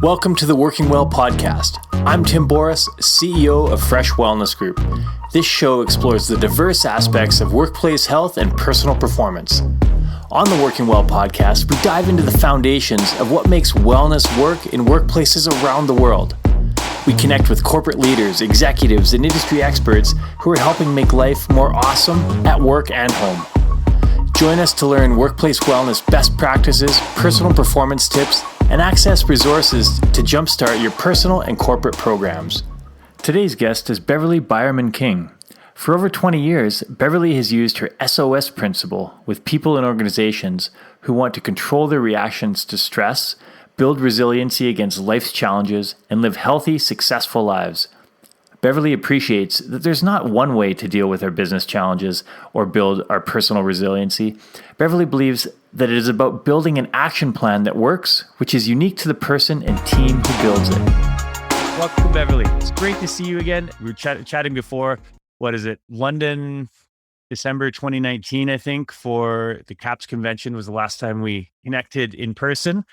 Welcome to the Working Well podcast. I'm Tim Boris, CEO of Fresh Wellness Group. This show explores the diverse aspects of workplace health and personal performance. On the Working Well podcast, we dive into the foundations of what makes wellness work in workplaces around the world. We connect with corporate leaders, executives, and industry experts who are helping make life more awesome at work and home. Join us to learn workplace wellness best practices, personal performance tips, and access resources to jumpstart your personal and corporate programs. Today's guest is Beverly Beuermann-King. For over 20 years, Beverly has used her SOS principle with people and organizations who want to control their reactions to stress, build resiliency against life's challenges, and live healthy, successful lives. Beverly appreciates that there's not one way to deal with our business challenges or build our personal resiliency. Beverly believes that it is about building an action plan that works, which is unique to the person and team who builds it. Welcome, Beverly. It's great to see you again. We were chatting before, London, December 2019, I think, for the CAPS convention was the last time we connected in person.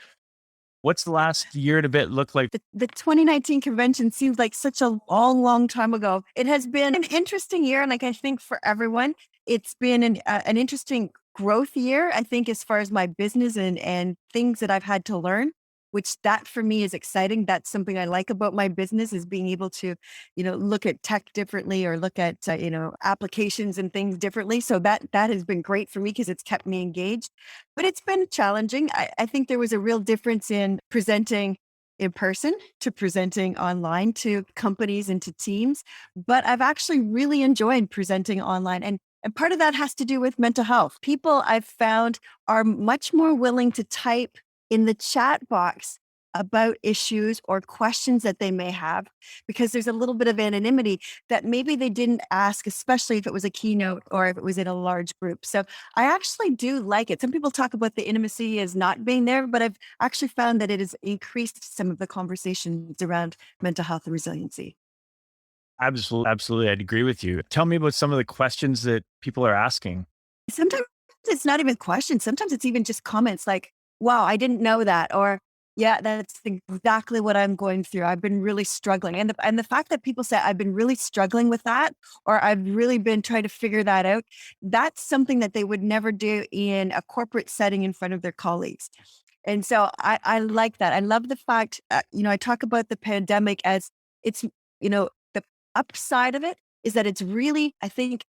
What's the last year and a bit look like? The 2019 convention seems like such a long time ago. It has been an interesting year. And I think for everyone, it's been an interesting growth year, I think, as far as my business and things that I've had to learn, which that for me is exciting. That's something I like about my business is being able to, look at tech differently or look at, applications and things differently. So that has been great for me because it's kept me engaged, but it's been challenging. I think there was a real difference in presenting in person to presenting online to companies and to teams, but I've actually really enjoyed presenting online. And part of that has to do with mental health. People I've found are much more willing to type in the chat box about issues or questions that they may have, because there's a little bit of anonymity that maybe they didn't ask, especially if it was a keynote or if it was in a large group. So I actually do like it. Some people talk about the intimacy as not being there, but I've actually found that it has increased some of the conversations around mental health and resiliency. Absolutely. I'd agree with you. Tell me about some of the questions that people are asking. Sometimes it's not even questions. Sometimes it's even just comments like, wow, I didn't know that. Or, yeah, that's exactly what I'm going through. I've been really struggling. And the fact that people say, I've been really struggling with that, or I've really been trying to figure that out, that's something that they would never do in a corporate setting in front of their colleagues. And so I like that. I love the fact, I talk about the pandemic as it's, the upside of it is that it's really, I think,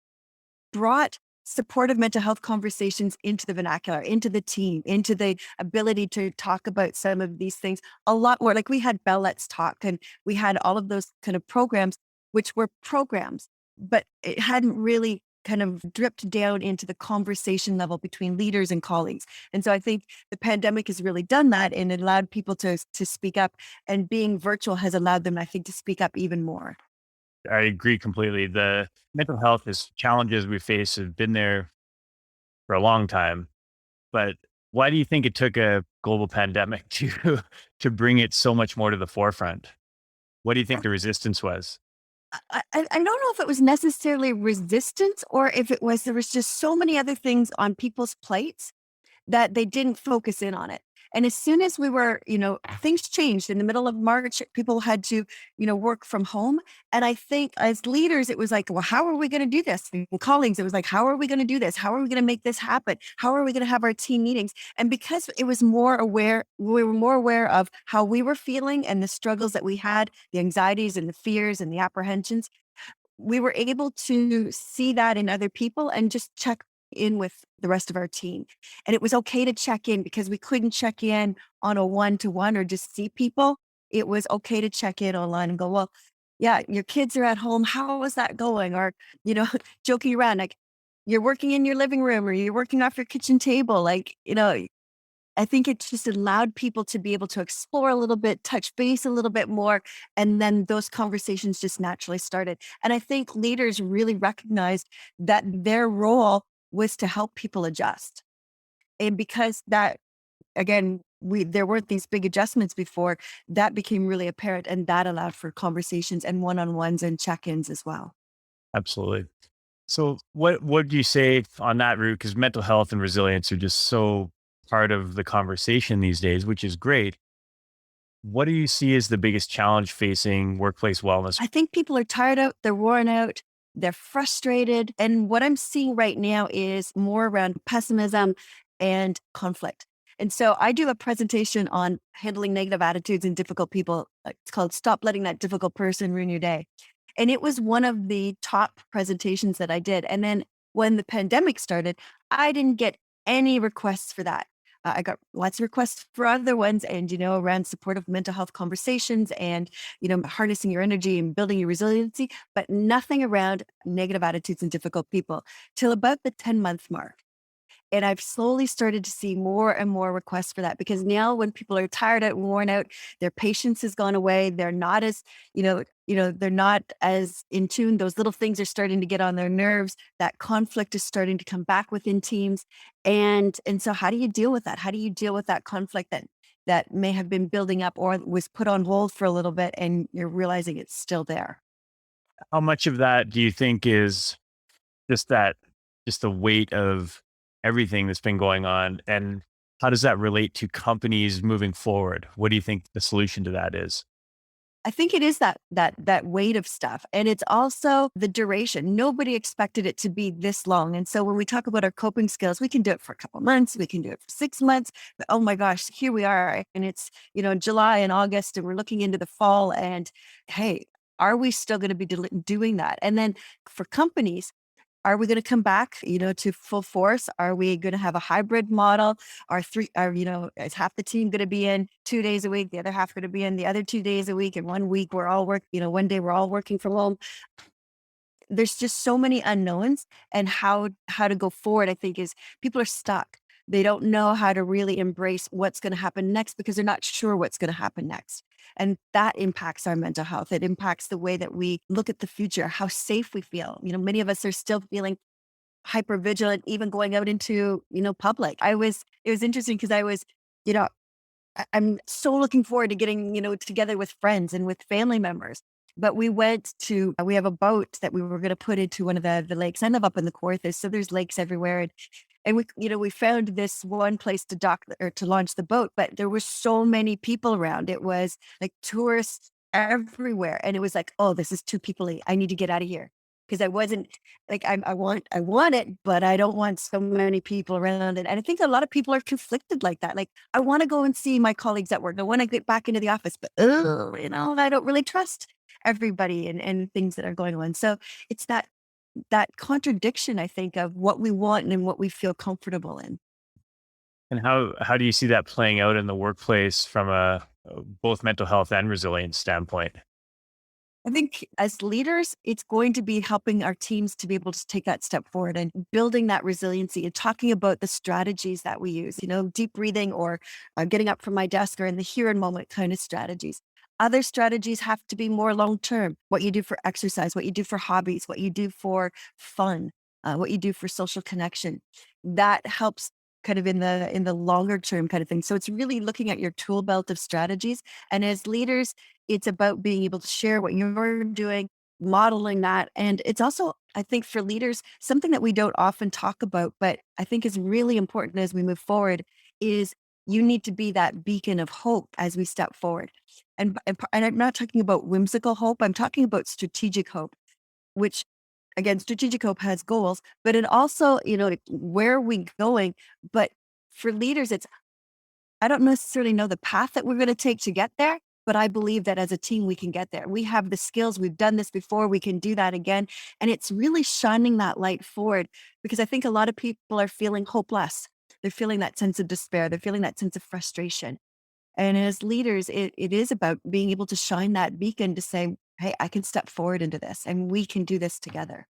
brought supportive mental health conversations into the vernacular, into the team, into the ability to talk about some of these things a lot more. Like we had Bell Let's Talk and we had all of those kind of programs, which were programs, but it hadn't really kind of dripped down into the conversation level between leaders and colleagues. And so I think the pandemic has really done that and it allowed people to speak up, and being virtual has allowed them, I think, to speak up even more. I agree completely. The mental health challenges we face have been there for a long time. But why do you think it took a global pandemic to bring it so much more to the forefront? What do you think the resistance was? I don't know if it was necessarily resistance or if it was, there was just so many other things on people's plates that they didn't focus in on it. And as soon as we were, things changed in the middle of March, people had to, work from home. And I think as leaders, it was like, well, how are we going to do this? And colleagues, it was like, how are we going to do this? How are we going to make this happen? How are we going to have our team meetings? And because it was we were more aware of how we were feeling and the struggles that we had, the anxieties and the fears and the apprehensions, we were able to see that in other people and just check in with the rest of our team. And it was okay to check in because we couldn't check in on a one-to-one or just see people. It was okay to check in online and go, well, yeah, your kids are at home. How was that going? Or, joking around, like you're working in your living room or you're working off your kitchen table. Like, I think it just allowed people to be able to explore a little bit, touch base a little bit more. And then those conversations just naturally started. And I think leaders really recognized that their role was to help people adjust. And because that, again, there weren't these big adjustments before, that became really apparent. And that allowed for conversations and one-on-ones and check-ins as well. Absolutely. So what would you say on that route? Because mental health and resilience are just so part of the conversation these days, which is great. What do you see as the biggest challenge facing workplace wellness? I think people are tired out, they're worn out, they're frustrated. And what I'm seeing right now is more around pessimism and conflict. And so I do a presentation on handling negative attitudes and difficult people. It's called Stop Letting That Difficult Person Ruin Your Day. And it was one of the top presentations that I did. And then when the pandemic started, I didn't get any requests for that. I got lots of requests for other ones and, around supportive mental health conversations and harnessing your energy and building your resiliency, but nothing around negative attitudes and difficult people till about the 10-month mark. And I've slowly started to see more and more requests for that because now when people are tired out, worn out, their patience has gone away. They're not as, they're not as in tune. Those little things are starting to get on their nerves. That conflict is starting to come back within teams. And so how do you deal with that? How do you deal with that conflict that may have been building up or was put on hold for a little bit and you're realizing it's still there? How much of that do you think is just that, just the weight of everything that's been going on? And how does that relate to companies moving forward? What do you think the solution to that is? I think it is that weight of stuff. And it's also the duration. Nobody expected it to be this long. And so when we talk about our coping skills, we can do it for a couple months, we can do it for 6 months. But oh my gosh, here we are. And it's, July and August, and we're looking into the fall. And hey, are we still going to be doing that? And then for companies, are we going to come back, to full force? Are we going to have a hybrid model? Is half the team going to be in 2 days a week, the other half going to be in the other 2 days a week, and one week we're all one day we're all working from home? There's just so many unknowns, and how to go forward, I think, is people are stuck. They don't know how to really embrace what's going to happen next because they're not sure what's going to happen next. And that impacts our mental health. It impacts the way that we look at the future, how safe we feel. Many of us are still feeling hyper vigilant, even going out into, public. It was interesting because you know, I'm so looking forward to getting, together with friends and with family members. But we have a boat that we were going to put into one of the lakes. I live up in the Kawarthas, so there's lakes everywhere. And we found this one place to dock or to launch the boat, but there were so many people around. It was like tourists everywhere. And it was like, oh, this is too people-y. I need to get out of here. Because I wasn't like I want it, but I don't want so many people around it. And I think a lot of people are conflicted like that. Like, I want to go and see my colleagues at work. I want to get back into the office, but I don't really trust everybody and things that are going on. So it's that contradiction, I think, of what we want and what we feel comfortable in. And how do you see that playing out in the workplace from a both mental health and resilience standpoint? I think as leaders, it's going to be helping our teams to be able to take that step forward and building that resiliency and talking about the strategies that we use, deep breathing or getting up from my desk or in the here and moment kind of strategies. Other strategies have to be more long term. What you do for exercise, what you do for hobbies, what you do for fun, what you do for social connection. That helps kind of in the longer term kind of thing. So it's really looking at your tool belt of strategies. And as leaders, it's about being able to share what you're doing, modeling that. And it's also, I think, for leaders, something that we don't often talk about, but I think is really important as we move forward is you need to be that beacon of hope as we step forward. And I'm not talking about whimsical hope. I'm talking about strategic hope, which again, strategic hope has goals, but it also, like, where are we going? But for leaders, it's I don't necessarily know the path that we're going to take to get there, but I believe that as a team, we can get there. We have the skills. We've done this before. We can do that again. And it's really shining that light forward because I think a lot of people are feeling hopeless. They're feeling that sense of despair. They're feeling that sense of frustration. And as leaders, it is about being able to shine that beacon to say, hey, I can step forward into this and we can do this together.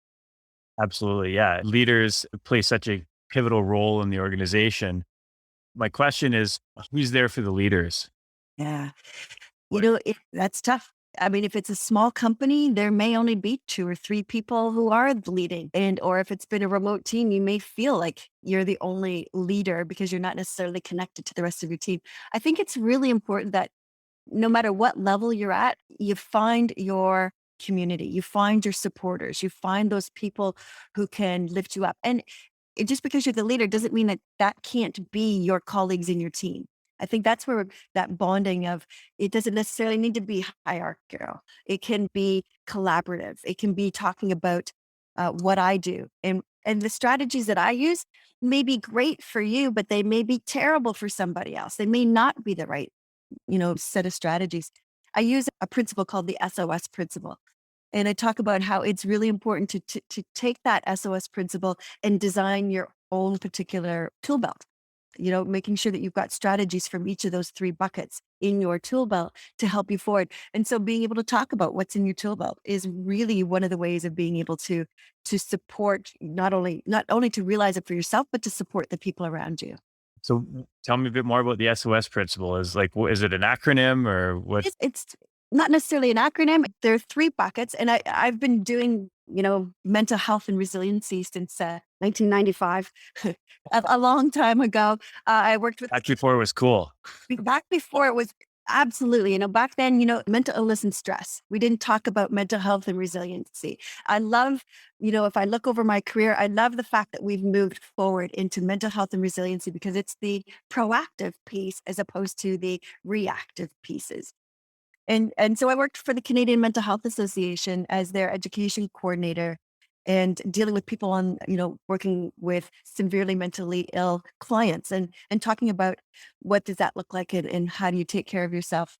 Absolutely. Yeah. Leaders play such a pivotal role in the organization. My question is, who's there for the leaders? Yeah. What? That's tough. I mean, if it's a small company, there may only be two or three people who are leading. Or if it's been a remote team, you may feel like you're the only leader because you're not necessarily connected to the rest of your team. I think it's really important that no matter what level you're at, you find your community, you find your supporters, you find those people who can lift you up. And just because you're the leader doesn't mean that that can't be your colleagues in your team. I think that's where that bonding of, it doesn't necessarily need to be hierarchical. It can be collaborative. It can be talking about what I do, and the strategies that I use may be great for you, but they may be terrible for somebody else. They may not be the right, set of strategies. I use a principle called the SOS principle. And I talk about how it's really important to take that SOS principle and design your own particular tool belt. Making sure that you've got strategies from each of those three buckets in your tool belt to help you forward. And so being able to talk about what's in your tool belt is really one of the ways of being able to support, not only to realize it for yourself, but to support the people around you. So tell me a bit more about the SOS principle. Is it an acronym or what? It's not necessarily an acronym. There are three buckets, and I've been doing, mental health and resiliency since 1995, a long time ago. I worked with Back before it was cool. back before it was absolutely, back then, mental illness and stress. We didn't talk about mental health and resiliency. I love, if I look over my career, I love the fact that we've moved forward into mental health and resiliency because it's the proactive piece as opposed to the reactive pieces. And so I worked for the Canadian Mental Health Association as their education coordinator and dealing with people on, working with severely mentally ill clients and talking about what does that look like and how do you take care of yourself.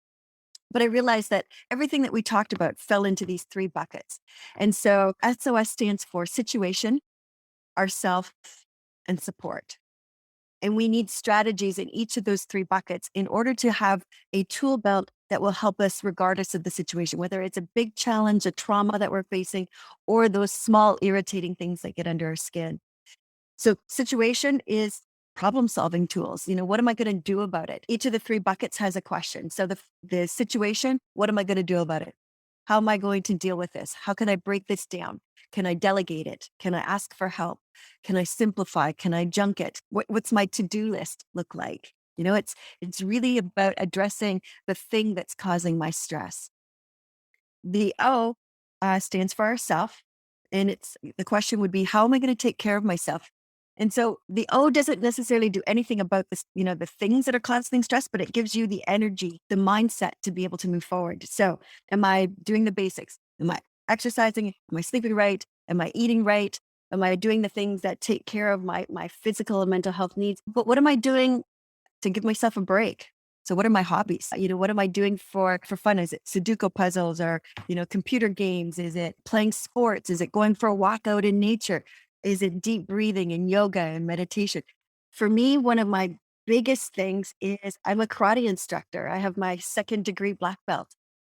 But I realized that everything that we talked about fell into these three buckets. And so SOS stands for situation, ourself, and support. And we need strategies in each of those three buckets in order to have a tool belt that will help us regardless of the situation, whether it's a big challenge, a trauma that we're facing, or those small irritating things that get under our skin. So situation is problem solving tools. What am I going to do about it? Each of the three buckets has a question. So the situation, what am I going to do about it? How am I going to deal with this? How can I break this down? Can I delegate it? Can I ask for help? Can I simplify? Can I junk it? What's my to-do list look like? It's really about addressing the thing that's causing my stress. The O stands for ourself. And the question would be, how am I going to take care of myself? And so the O doesn't necessarily do anything about this, the things that are causing stress, but it gives you the energy, the mindset to be able to move forward. So am I doing the basics? Am I exercising? Am I sleeping right? Am I eating right? Am I doing the things that take care of my physical and mental health needs? But what am I doing to give myself a break? So what are my hobbies? What am I doing for fun? Is it Sudoku puzzles or, computer games? Is it playing sports? Is it going for a walk out in nature? Is it deep breathing and yoga and meditation? For me, one of my biggest things is I'm a karate instructor. I have my second degree black belt.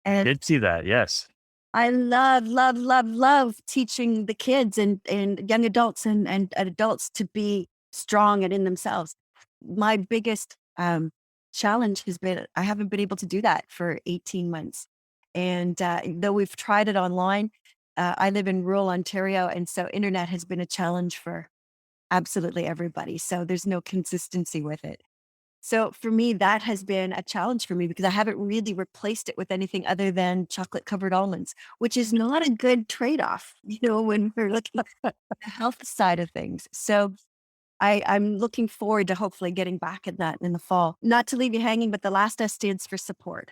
And Did see that. Yes. I love, love, love, love teaching the kids and young adults and adults to be strong and in themselves. My biggest challenge has been I haven't been able to do that for 18 months. And though we've tried it online, I live in rural Ontario. And so internet has been a challenge for absolutely everybody. So there's no consistency with it. So for me, that has been a challenge for me because I haven't really replaced it with anything other than chocolate covered almonds, which is not a good trade off, when we're looking at the health side of things. So I'm looking forward to hopefully getting back at that in the fall. Not to leave you hanging, but the last S stands for support.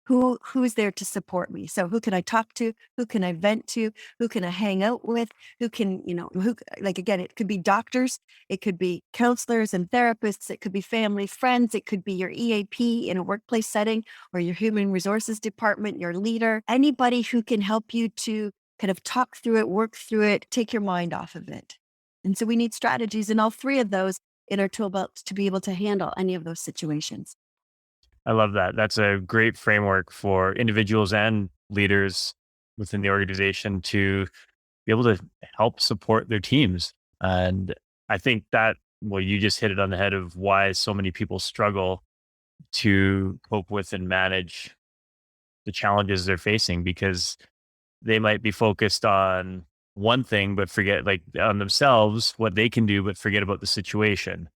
Who's there to support me? So who can I talk to? Who can I vent to? Who can I hang out with? Who can, like again, it could be doctors, it could be counselors and therapists, it could be family, friends, it could be your EAP in a workplace setting or your human resources department, your leader, anybody who can help you to kind of talk through it, work through it, take your mind off of it. And so we need strategies in all three of those in our tool belt to be able to handle any of those situations. I love that. That's a great framework for individuals and leaders within the organization to be able to help support their teams. And I think that, well, you just hit it on the head of why so many people struggle to cope with and manage the challenges they're facing because they might be focused on one thing, but forget like on themselves, what they can do, but forget about the situation.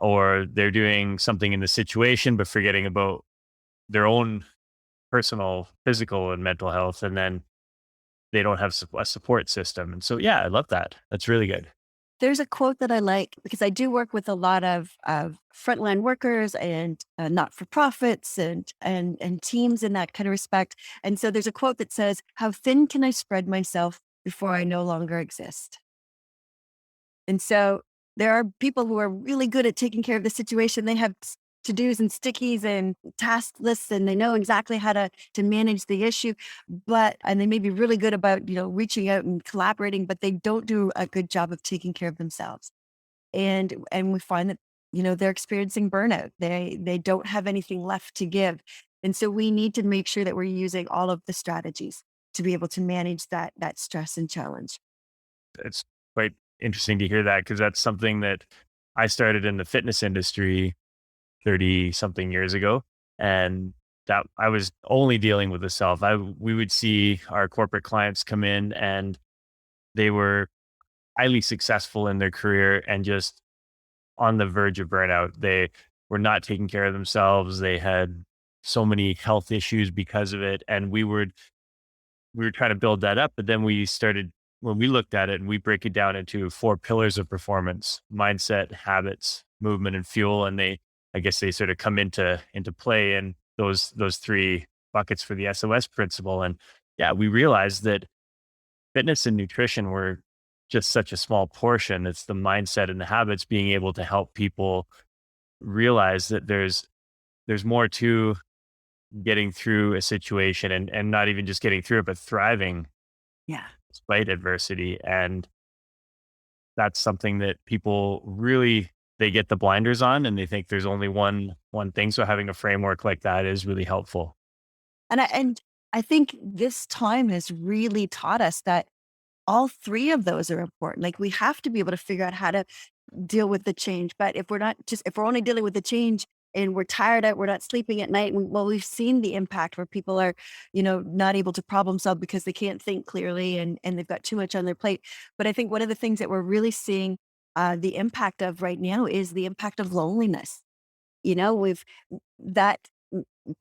Or they're doing something in the situation, but forgetting about their own personal, physical, and mental health. And then they don't have a support system. And so, yeah, I love that. That's really good. There's a quote that I like because I do work with a lot of frontline workers and not for profits and teams in that kind of respect. And so there's a quote that says, "How thin can I spread myself before I no longer exist?" And so there are people who are really good at taking care of the situation. They have to-dos and stickies and task lists, and they know exactly how to manage the issue. And they may be really good about, reaching out and collaborating, but they don't do a good job of taking care of themselves. And we find that, they're experiencing burnout. They don't have anything left to give. And so we need to make sure that we're using all of the strategies to be able to manage that stress and challenge. It's quite interesting to hear that because that's something that I started in the fitness industry 30 something years ago. And that I was only dealing with the self. We would see our corporate clients come in and they were highly successful in their career and just on the verge of burnout. They were not taking care of themselves. They had so many health issues because of it. And we were trying to build that up, but then when we looked at it and we break it down into four pillars of performance: mindset, habits, movement, and fuel. And I guess they sort of come into play in those three buckets for the SOS principle. And yeah, we realized that fitness and nutrition were just such a small portion. It's the mindset and the habits, being able to help people realize that there's more to getting through a situation, and not even just getting through it, but thriving Yeah. despite adversity. And that's something that people really, they get the blinders on and they think there's only one thing. So having a framework like that is really helpful. And I think this time has really taught us that all three of those are important. Like, we have to be able to figure out how to deal with the change. But if we're only dealing with the change and we're tired out, we're not sleeping at night. We've seen the impact where people are, not able to problem solve because they can't think clearly and they've got too much on their plate. But I think one of the things that we're really seeing the impact of right now is the impact of loneliness. We've that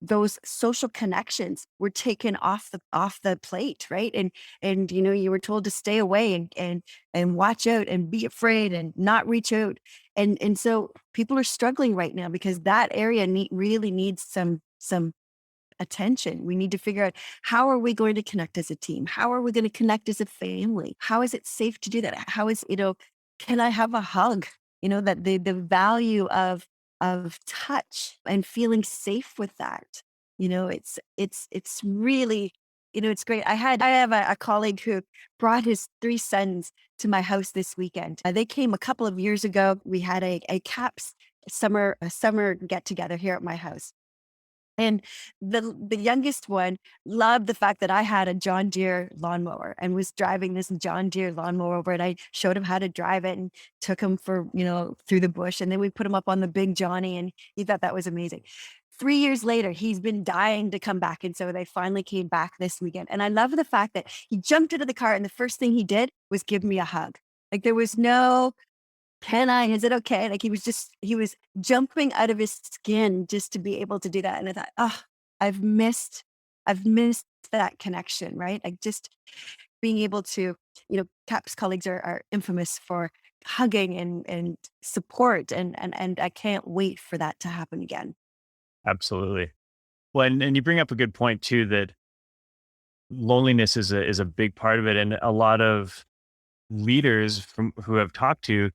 those social connections were taken off the plate, right? And you were told to stay away and watch out and be afraid and not reach out. And so people are struggling right now because that area really needs some attention. We need to figure out, how are we going to connect as a team? How are we going to connect as a family? How is it safe to do that? How is, can I have a hug? That the value of touch and feeling safe with that. It's really, it's great. I have a colleague who brought his three sons to my house this weekend. They came a couple of years ago. We had a CAPS summer get together here at my house. And the youngest one loved the fact that I had a John Deere lawnmower and was driving this John Deere lawnmower over, and I showed him how to drive it and took him for, through the bush. And then we put him up on the big Johnny, and he thought that was amazing. 3 years later, he's been dying to come back. And so they finally came back this weekend. And I love the fact that he jumped into the car and the first thing he did was give me a hug. Like, there was no, "Can I? Is it okay?" Like, he was jumping out of his skin just to be able to do that, and I thought, "Oh, I've missed I've missed that connection," right? Like, just being able to, CAPS colleagues are infamous for hugging and support, and I can't wait for that to happen again. Absolutely. Well, and you bring up a good point too, that loneliness is a big part of it. And a lot of leaders from who I've talked to,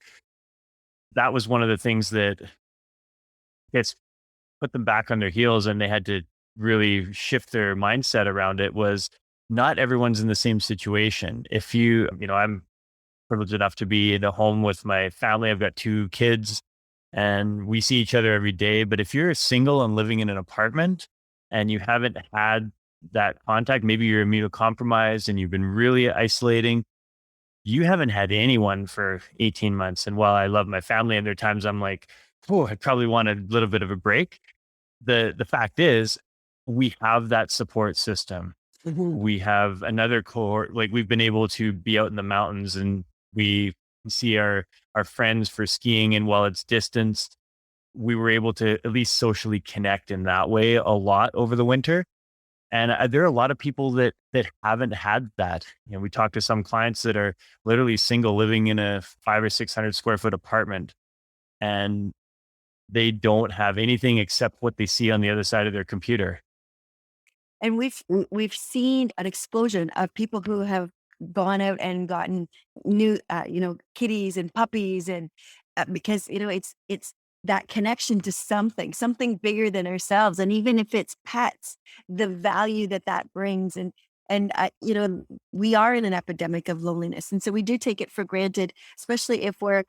that was one of the things that gets put them back on their heels, and they had to really shift their mindset around it. Was not everyone's in the same situation. If I'm privileged enough to be in a home with my family. I've got two kids and we see each other every day. But if you're single and living in an apartment and you haven't had that contact, maybe you're immunocompromised and you've been really isolating, you haven't had anyone for 18 months. And while I love my family, and there are times I'm like, oh, I probably want a little bit of a break. The fact is, we have that support system. Mhm. We have another cohort. Like, we've been able to be out in the mountains and we see our friends for skiing. And while it's distanced, we were able to at least socially connect in that way a lot over the winter. And there are a lot of people that haven't had that. We talked to some clients that are literally single, living in a 500 or 600 square foot apartment, and they don't have anything except what they see on the other side of their computer. And we've seen an explosion of people who have gone out and gotten new, kitties and puppies, and because it's that connection to something bigger than ourselves, and even if it's pets, the value that that brings, and we are in an epidemic of loneliness, and so we do take it for granted, especially if we're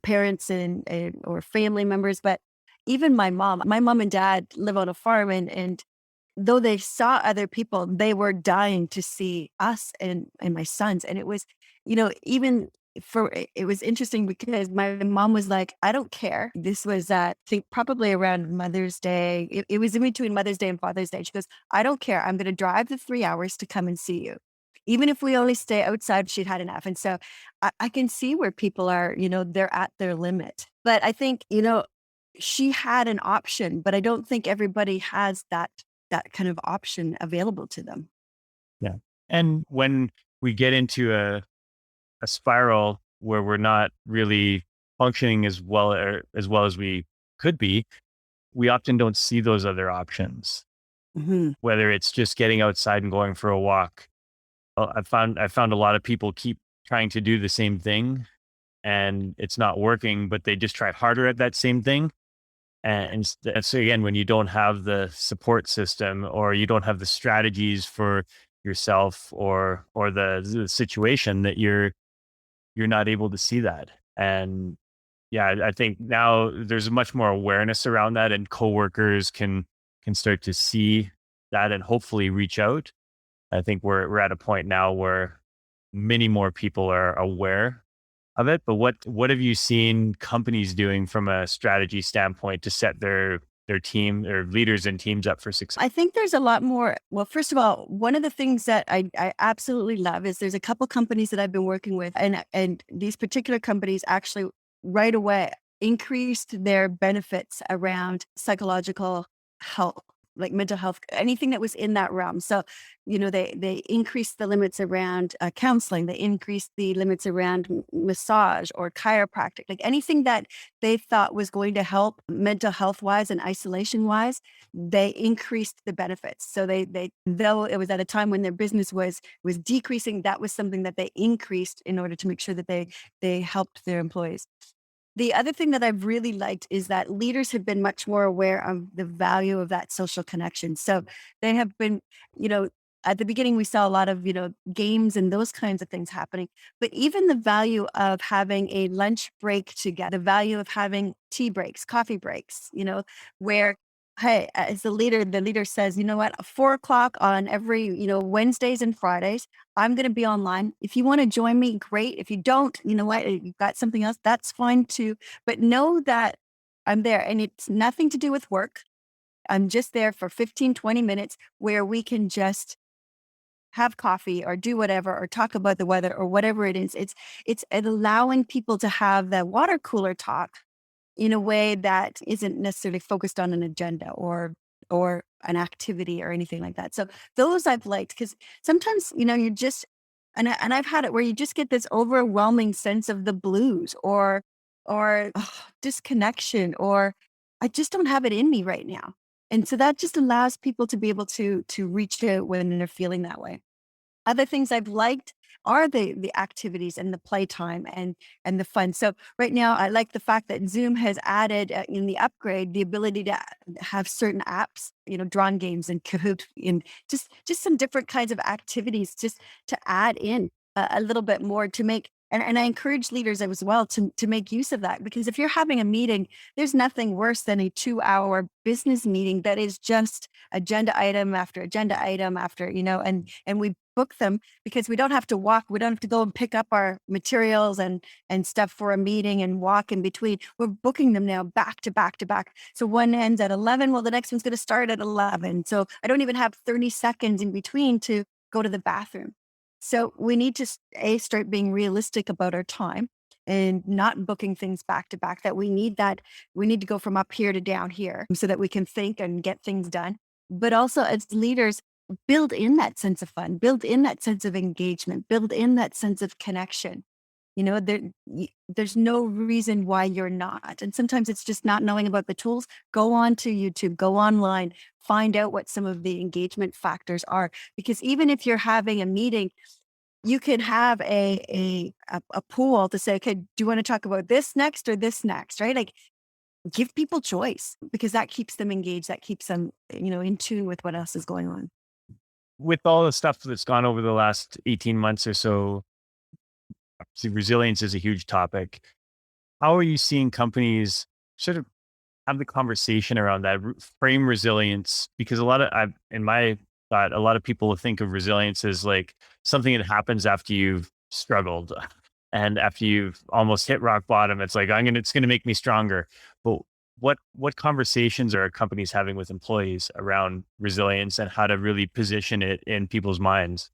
parents and or family members. But even my mom and dad live on a farm, and though they saw other people, they were dying to see us and my sons. And it was, even it was interesting because my mom was like, I don't care. This was, I think probably around Mother's Day. It was in between Mother's Day and Father's Day. She goes, I don't care. I'm going to drive the 3 hours to come and see you. Even if we only stay outside, she'd had enough. And so I can see where people are, they're at their limit. But I think, she had an option, but I don't think everybody has that kind of option available to them. Yeah. And when we get into a spiral where we're not really functioning as well as we could be, we often don't see those other options. Mhm. Whether it's just getting outside and going for a walk. I found a lot of people keep trying to do the same thing and it's not working, but they just try harder at that same thing. And so again, when you don't have the support system or you don't have the strategies for yourself or the situation, that you're not able to see that. And yeah, I think now there's much more awareness around that, and coworkers can start to see that and hopefully reach out. I think we're at a point now where many more people are aware of it. But what have you seen companies doing from a strategy standpoint to set their team, their leaders and teams up for success? I think there's a lot more. Well, first of all, one of the things that I absolutely love is there's a couple companies that I've been working with, and these particular companies actually right away increased their benefits around psychological health, like mental health, anything that was in that realm. So, they increased the limits around counseling, they increased the limits around massage or chiropractic, like anything that they thought was going to help mental health wise and isolation wise, they increased the benefits. So they though it was at a time when their business was decreasing, that was something that they increased in order to make sure that they helped their employees. The other thing that I've really liked is that leaders have been much more aware of the value of that social connection. So they have been, you know, at the beginning, we saw a lot of, games and those kinds of things happening. But even the value of having a lunch break together, the value of having tea breaks, coffee breaks, where, hey, as the leader says, you know what, 4 o'clock on every, Wednesdays and Fridays, I'm going to be online. If you want to join me, great. If you don't, you know what, you've got something else, that's fine too. But know that I'm there, and it's nothing to do with work. I'm just there for 15, 20 minutes where we can just have coffee or do whatever or talk about the weather or whatever it is. It's allowing people to have that water cooler talk in a way that isn't necessarily focused on an agenda or an activity or anything like that. So those I've liked, because sometimes you just and I've had it where you just get this overwhelming sense of the blues or disconnection, or I just don't have it in me right now. And so that just allows people to be able to reach out when they're feeling that way. Other things I've liked are the activities and the playtime and the fun. So right now, I like the fact that Zoom has added in the upgrade the ability to have certain apps, drawn games and Kahoot, and just some different kinds of activities, just to add in a little bit more to make. And I encourage leaders as well to make use of that, because if you're having a meeting, there's nothing worse than a 2 hour business meeting that is just agenda item after, and we book them because we don't have to walk. We don't have to go and pick up our materials and stuff for a meeting and walk in between. We're booking them now back to back to back. So one ends at 11. Well, the next one's going to start at 11. So I don't even have 30 seconds in between to go to the bathroom. So we need to start being realistic about our time and not booking things back to back, that we need to go from up here to down here so that we can think and get things done. But also as leaders, build in that sense of fun, build in that sense of engagement, build in that sense of connection. There's no reason why you're not. And sometimes it's just not knowing about the tools. Go on to YouTube, go online, find out what some of the engagement factors are. Because even if you're having a meeting, you could have a pool to say, okay, do you want to talk about this next or this next, right? Like, give people choice, because that keeps them engaged. That keeps them, in tune with what else is going on. With all the stuff that's gone over the last 18 months or so, obviously resilience is a huge topic. How are you seeing companies sort of have the conversation around that, frame resilience? Because in my thought, a lot of people think of resilience as like something that happens after you've struggled and after you've almost hit rock bottom. It's like, it's going to make me stronger. But what conversations are companies having with employees around resilience and how to really position it in people's minds?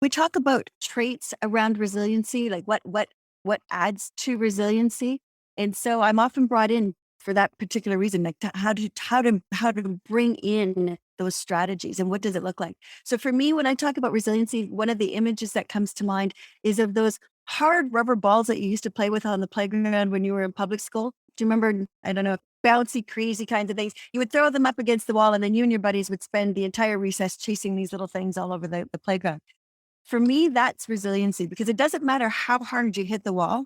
We talk about traits around resiliency, like what adds to resiliency. And so I'm often brought in for that particular reason, like how to bring in those strategies and what does it look like. So for me, when I talk about resiliency, one of the images that comes to mind is of those hard rubber balls that you used to play with on the playground when you were in public school. Do you remember? I don't know, bouncy, crazy kinds of things. You would throw them up against the wall, and then you and your buddies would spend the entire recess chasing these little things all over the playground. For me, that's resiliency, because it doesn't matter how hard you hit the wall,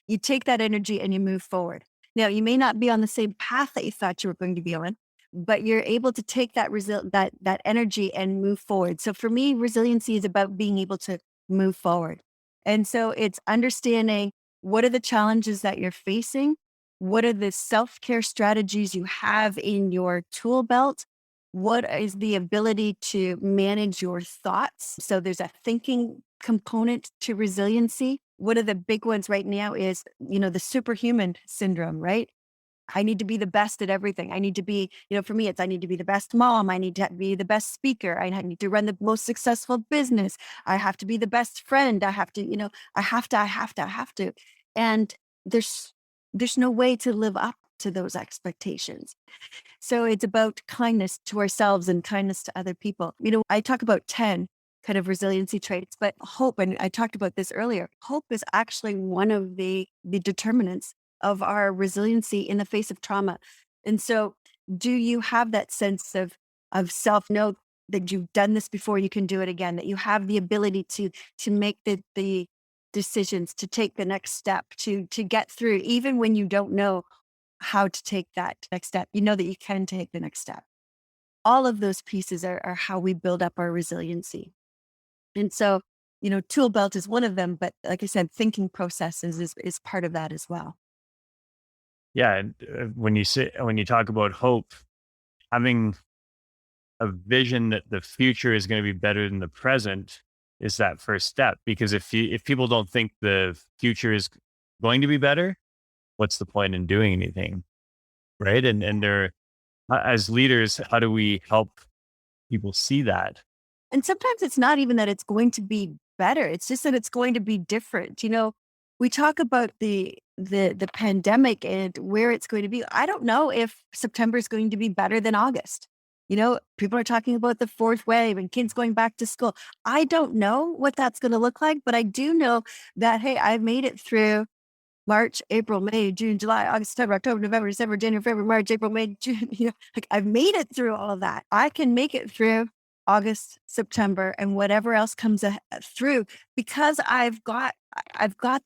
you take that energy and you move forward. Now, you may not be on the same path that you thought you were going to be on, but you're able to take that energy and move forward. So for me, resiliency is about being able to move forward. And so it's understanding, what are the challenges that you're facing? What are the self-care strategies you have in your tool belt? What is the ability to manage your thoughts? So there's a thinking component to resiliency. One of the big ones right now is, the superhuman syndrome, right? I need to be the best at everything. I need to be, for me, I need to be the best mom. I need to be the best speaker. I need to run the most successful business. I have to be the best friend. I have to, I have to. And there's no way to live up to those expectations. So it's about kindness to ourselves and kindness to other people. I talk about 10 kind of resiliency traits, but hope, and I talked about this earlier, hope is actually one of the determinants of our resiliency in the face of trauma. And so, do you have that sense of self know that you've done this before, you can do it again, that you have the ability to make the decisions, to take the next step, to get through, even when you don't know how to take that next step, that you can take the next step. All of those pieces are how we build up our resiliency. And so, tool belt is one of them, but like I said, thinking processes is part of that as well. Yeah, and when you talk about hope, having a vision that the future is going to be better than the present is that first step. Because if people don't think the future is going to be better, what's the point in doing anything, right? And they're as leaders, how do we help people see that? And sometimes it's not even that it's going to be better. It's just that it's going to be different. We talk about the pandemic and where it's going to be. I don't know if September is going to be better than August. People are talking about the fourth wave and kids going back to school. I don't know what that's going to look like, but I do know that, hey, I've made it through March, April, May, June, July, August, September, October, November, December, January, February, March, April, May, June. Like, I've made it through all of that. I can make it through August, September, and whatever else comes through, because I've got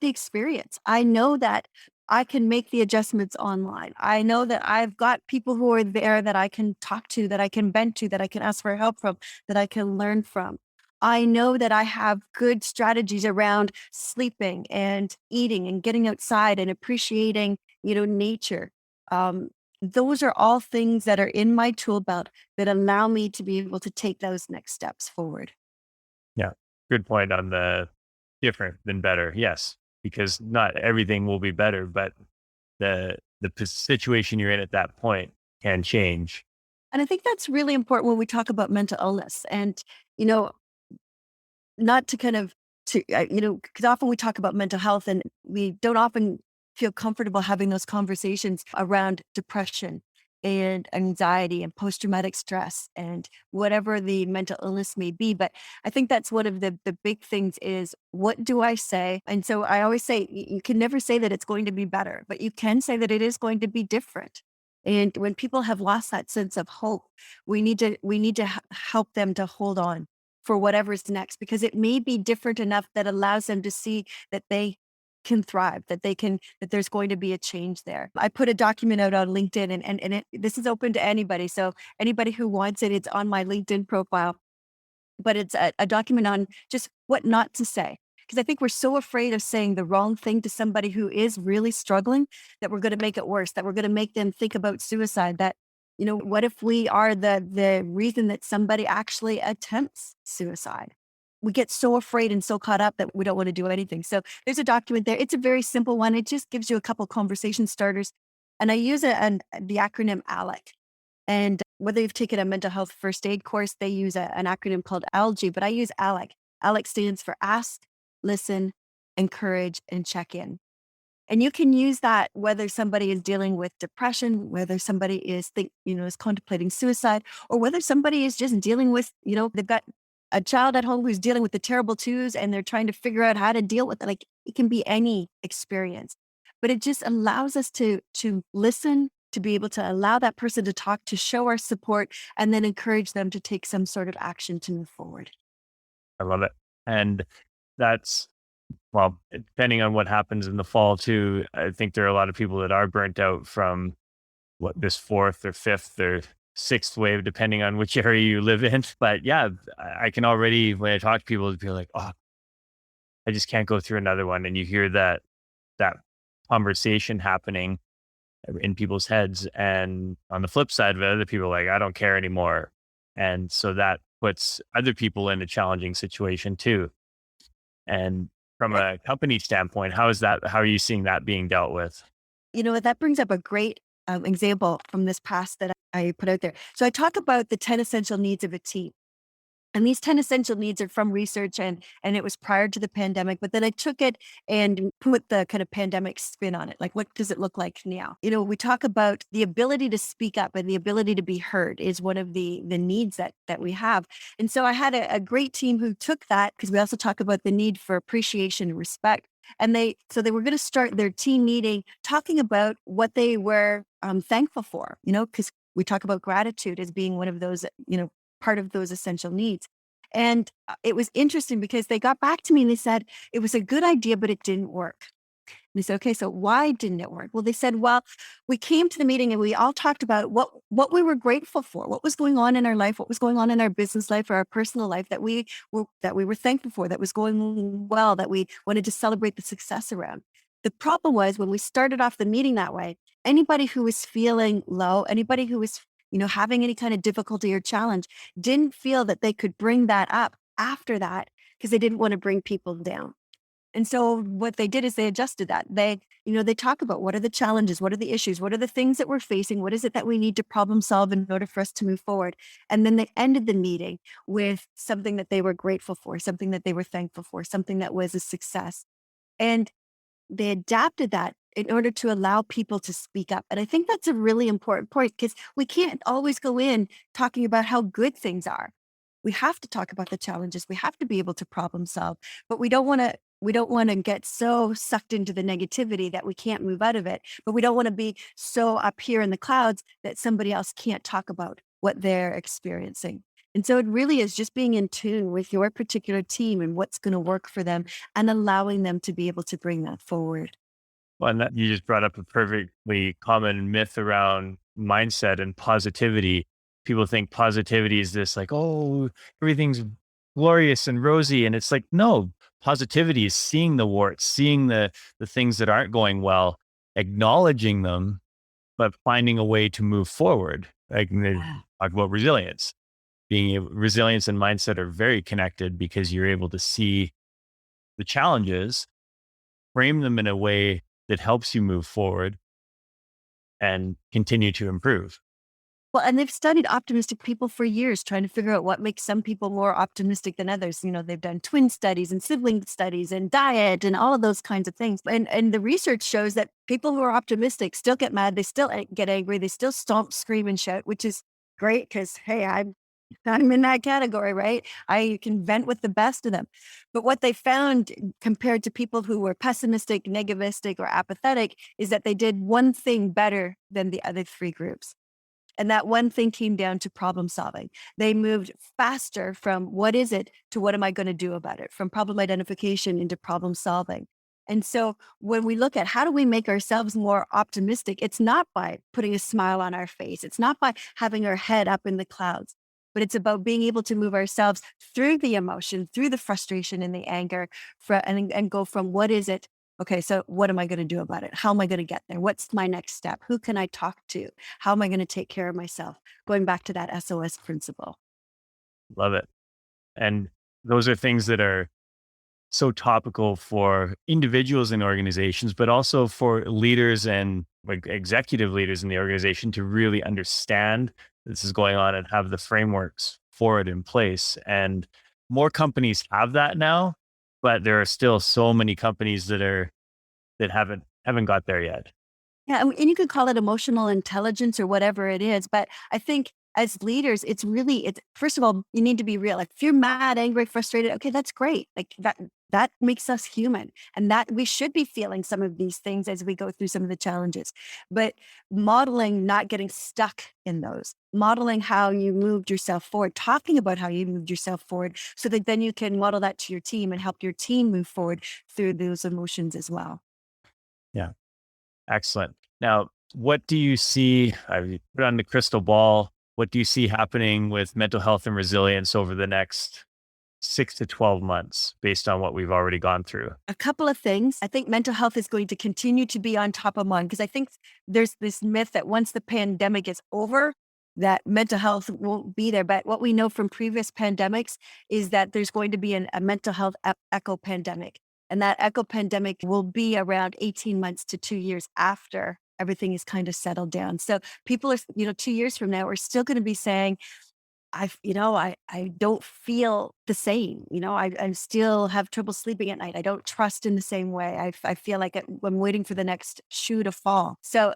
the experience. I know that I can make the adjustments online. I know that I've got people who are there that I can talk to, that I can vent to, that I can ask for help from, that I can learn from. I know that I have good strategies around sleeping and eating and getting outside and appreciating, nature. Um, those are all things that are in my tool belt that allow me to be able to take those next steps forward. Yeah, good point on the different than better. Yes, because not everything will be better, but situation you're in at that point can change. And I think that's really important when we talk about mental illness. And, you know, not to kind of because often we talk about mental health and we don't often feel comfortable having those conversations around depression and anxiety and post-traumatic stress and whatever the mental illness may be. But I think that's one of the big things is, what do I say? And so I always say, you can never say that it's going to be better, but you can say that it is going to be different. And when people have lost that sense of hope, we need to help them to hold on for whatever's next, because it may be different enough that allows them to see that they can thrive, that there's going to be a change there. I put a document out on LinkedIn, this is open to anybody. So anybody who wants it, it's on my LinkedIn profile, but it's a document on just what not to say. Because I think we're so afraid of saying the wrong thing to somebody who is really struggling, that we're going to make it worse, that we're going to make them think about suicide, that, what if we are the reason that somebody actually attempts suicide? We get so afraid and so caught up that we don't want to do anything. So there's a document there. It's a very simple one. It just gives you a couple conversation starters. And I use the acronym ALEC. And whether you've taken a mental health first aid course, they use an acronym called ALGE, but I use ALEC. ALEC stands for ask, listen, encourage, and check in. And you can use that whether somebody is dealing with depression, whether somebody is contemplating suicide, or whether somebody is just dealing with, they've got a child at home who's dealing with the terrible twos and they're trying to figure out how to deal with it. Like, it can be any experience, but it just allows us to listen, to be able to allow that person to talk, to show our support, and then encourage them to take some sort of action to move forward. I love it. And that's, well, depending on what happens in the fall too, I think there are a lot of people that are burnt out from this fourth or fifth or sixth wave, depending on which area you live in. But yeah, I can already, when I talk to people, be like, oh, I just can't go through another one. And you hear that conversation happening in people's heads. And on the flip side of it, other people are like, I don't care anymore. And so that puts other people in a challenging situation too. And from a company standpoint, how are you seeing that being dealt with? That brings up a great example from this past that I put out there. So I talk about the 10 essential needs of a team. And these 10 essential needs are from research, and it was prior to the pandemic, but then I took it and put the kind of pandemic spin on it. Like, what does it look like now? We talk about the ability to speak up and the ability to be heard is one of the needs that we have. And so I had a great team who took that, because we also talk about the need for appreciation and respect. And they were going to start their team meeting talking about what they were thankful for, because we talk about gratitude as being one of those, part of those essential needs. And it was interesting because they got back to me and they said, it was a good idea, but it didn't work. And they said, okay, so why didn't it work? Well, they said, well, we came to the meeting and we all talked about what we were grateful for, what was going on in our life, what was going on in our business life or our personal life that we were thankful for, that was going well, that we wanted to celebrate the success around. The problem was, when we started off the meeting that way, anybody who was feeling low, anybody who was having any kind of difficulty or challenge, didn't feel that they could bring that up after that, because they didn't want to bring people down. And so what they did is they adjusted that. They talk about, what are the challenges? What are the issues? What are the things that we're facing? What is it that we need to problem solve in order for us to move forward? And then they ended the meeting with something that they were grateful for, something that they were thankful for, something that was a success. And they adapted that in order to allow people to speak up. And I think that's a really important point, because we can't always go in talking about how good things are. We have to talk about the challenges. We have to be able to problem solve, but we don't want to get so sucked into the negativity that we can't move out of it. But we don't want to be so up here in the clouds that somebody else can't talk about what they're experiencing. And so it really is just being in tune with your particular team and what's going to work for them, and allowing them to be able to bring that forward. Well, and you just brought up a perfectly common myth around mindset and positivity. People think positivity is this, like, oh, everything's glorious and rosy. And it's like, no, positivity is seeing the warts, seeing the things that aren't going well, acknowledging them, but finding a way to move forward. Like, they talk about resilience. Resilience and mindset are very connected, because you're able to see the challenges, frame them in a way that helps you move forward and continue to improve. Well, and they've studied optimistic people for years, trying to figure out what makes some people more optimistic than others. They've done twin studies and sibling studies and diet and all of those kinds of things. And the research shows that people who are optimistic still get mad, they still get angry, they still stomp, scream, and shout, which is great because, hey, I'm in that category, right? I can vent with the best of them. But what they found compared to people who were pessimistic, negativistic, or apathetic is that they did one thing better than the other three groups. And that one thing came down to problem solving. They moved faster from what is it to what am I going to do about it, from problem identification into problem solving. And so when we look at how do we make ourselves more optimistic, it's not by putting a smile on our face. It's not by having our head up in the clouds, but it's about being able to move ourselves through the emotion, through the frustration and the anger and go from what is it. Okay, so what am I going to do about it? How am I going to get there? What's my next step? Who can I talk to? How am I going to take care of myself? Going back to that SOS principle. Love it. And those are things that are so topical for individuals in organizations, but also for leaders and like executive leaders in the organization to really understand this is going on and have the frameworks for it in place. And more companies have that now, but there are still so many companies that haven't got there yet. Yeah, and you could call it emotional intelligence or whatever it is, but I think as leaders, it's first of all, you need to be real. Like if you're mad, angry, frustrated, okay, that's great. Like that makes us human, and that we should be feeling some of these things as we go through some of the challenges. But modeling not getting stuck in those, modeling how you moved yourself forward, talking about how you moved yourself forward, so that then you can model that to your team and help your team move forward through those emotions as well. Yeah. Excellent. Now, what do you see? I put on the crystal ball. What do you see happening with mental health and resilience over the next 6 to 12 months, based on what we've already gone through? A couple of things. I think mental health is going to continue to be on top of mind because I think there's this myth that once the pandemic is over, that mental health won't be there. But what we know from previous pandemics is that there's going to be a mental health echo pandemic. And that echo pandemic will be around 18 months to 2 years after everything is kind of settled down. So people are, 2 years from now, we're still going to be saying, I don't feel the same. I still have trouble sleeping at night. I don't trust in the same way. I feel like I'm waiting for the next shoe to fall. So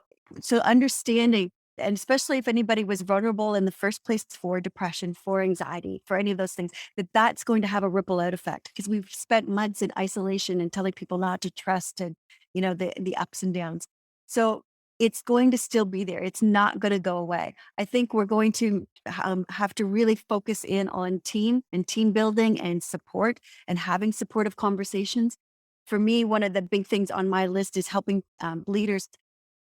understanding, and especially if anybody was vulnerable in the first place for depression, for anxiety, for any of those things, that's going to have a ripple out effect because we've spent months in isolation and telling people not to trust and, the ups and downs. So it's going to still be there. It's not going to go away. I think we're going to have to really focus in on team and team building and support and having supportive conversations. For me, one of the big things on my list is helping leaders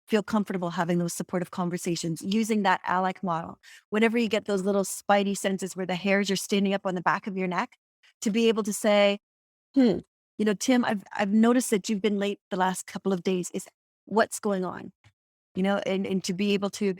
feel comfortable having those supportive conversations using that ALEC model. Whenever you get those little spidey senses where the hairs are standing up on the back of your neck, to be able to say, Tim, I've noticed that you've been late the last couple of days. Is what's going on? And to be able to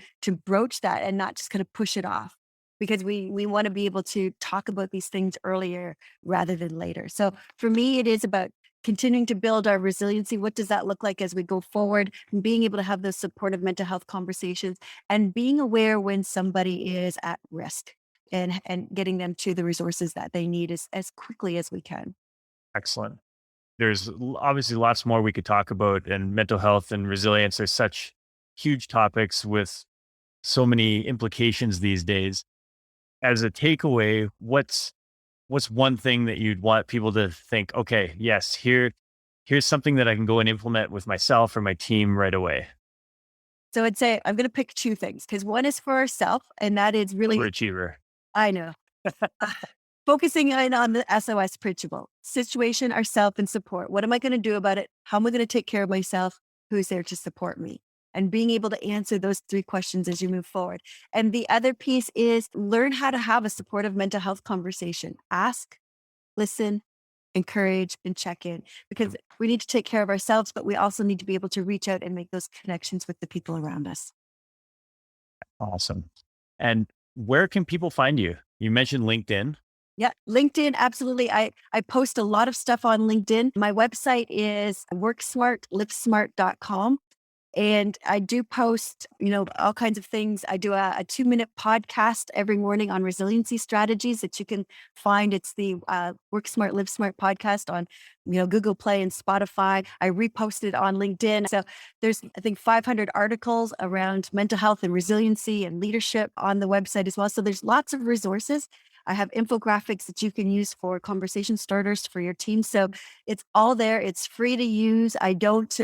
broach that and not just kind of push it off, because we want to be able to talk about these things earlier rather than later. So for me, it is about continuing to build our resiliency. What does that look like as we go forward? And being able to have those supportive mental health conversations and being aware when somebody is at risk and getting them to the resources that they need as quickly as we can. Excellent. There's obviously lots more we could talk about, and mental health and resilience are such huge topics with so many implications these days. As a takeaway, what's one thing that you'd want people to think, okay, yes, here's something that I can go and implement with myself or my team right away? So I'd say I'm going to pick two things because one is for ourselves, and that is really, Overachiever. I know. Focusing in on the SOS principle, situation, ourself, and support. What am I going to do about it? How am I going to take care of myself? Who's there to support me? And being able to answer those three questions as you move forward. And the other piece is learn how to have a supportive mental health conversation. Ask, listen, encourage, and check in, because we need to take care of ourselves, but we also need to be able to reach out and make those connections with the people around us. Awesome. And where can people find you? You mentioned LinkedIn. Yeah, LinkedIn, absolutely. I post a lot of stuff on LinkedIn. My website is worksmartlivesmart.com. And I do post, all kinds of things. I do a 2-minute podcast every morning on resiliency strategies that you can find. It's the Work Smart, Live Smart podcast on, Google Play and Spotify. I reposted it on LinkedIn. So there's, I think, 500 articles around mental health and resiliency and leadership on the website as well. So there's lots of resources. I have infographics that you can use for conversation starters for your team. So it's all there. It's free to use. I don't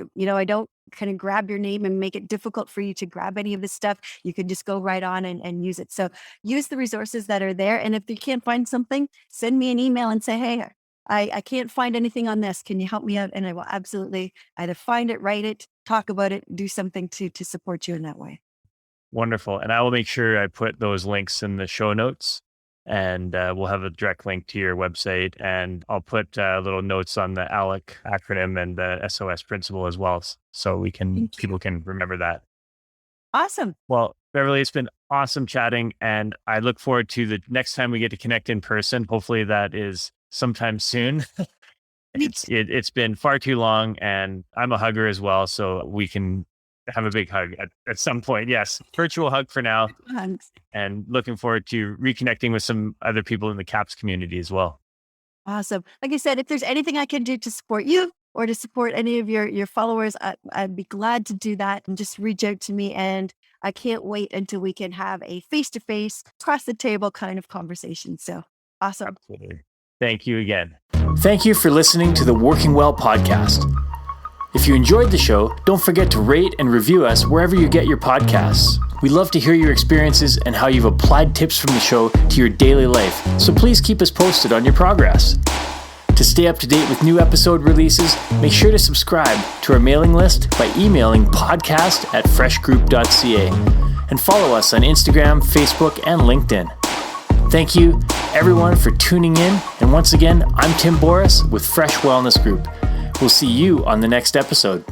kind of grab your name and make it difficult for you to grab any of this stuff. You can just go right on and use it. So use the resources that are there. And if you can't find something, send me an email and say, hey, I can't find anything on this. Can you help me out? And I will absolutely either find it, write it, talk about it, do something to support you in that way. Wonderful. And I will make sure I put those links in the show notes. And we'll have a direct link to your website. And I'll put little notes on the ALEC acronym and the SOS principle as well. So people can remember that. Awesome. Well, Beverly, it's been awesome chatting. And I look forward to the next time we get to connect in person. Hopefully that is sometime soon. It's been far too long, and I'm a hugger as well. So we can have a big hug at some point. Yes. Virtual hug for now. Thanks. And looking forward to reconnecting with some other people in the CAPS community as well. Awesome. Like I said, if there's anything I can do to support you or to support any of your followers, I'd be glad to do that. And just reach out to me. And I can't wait until we can have a face-to-face, across the table kind of conversation. So awesome. Absolutely. Thank you again. Thank you for listening to the Working Well podcast. If you enjoyed the show, don't forget to rate and review us wherever you get your podcasts. We love to hear your experiences and how you've applied tips from the show to your daily life, so please keep us posted on your progress. To stay up to date with new episode releases, make sure to subscribe to our mailing list by emailing podcast@freshgroup.ca and follow us on Instagram, Facebook, and LinkedIn. Thank you, everyone, for tuning in. And once again, I'm Tim Boris with Fresh Wellness Group. We'll see you on the next episode.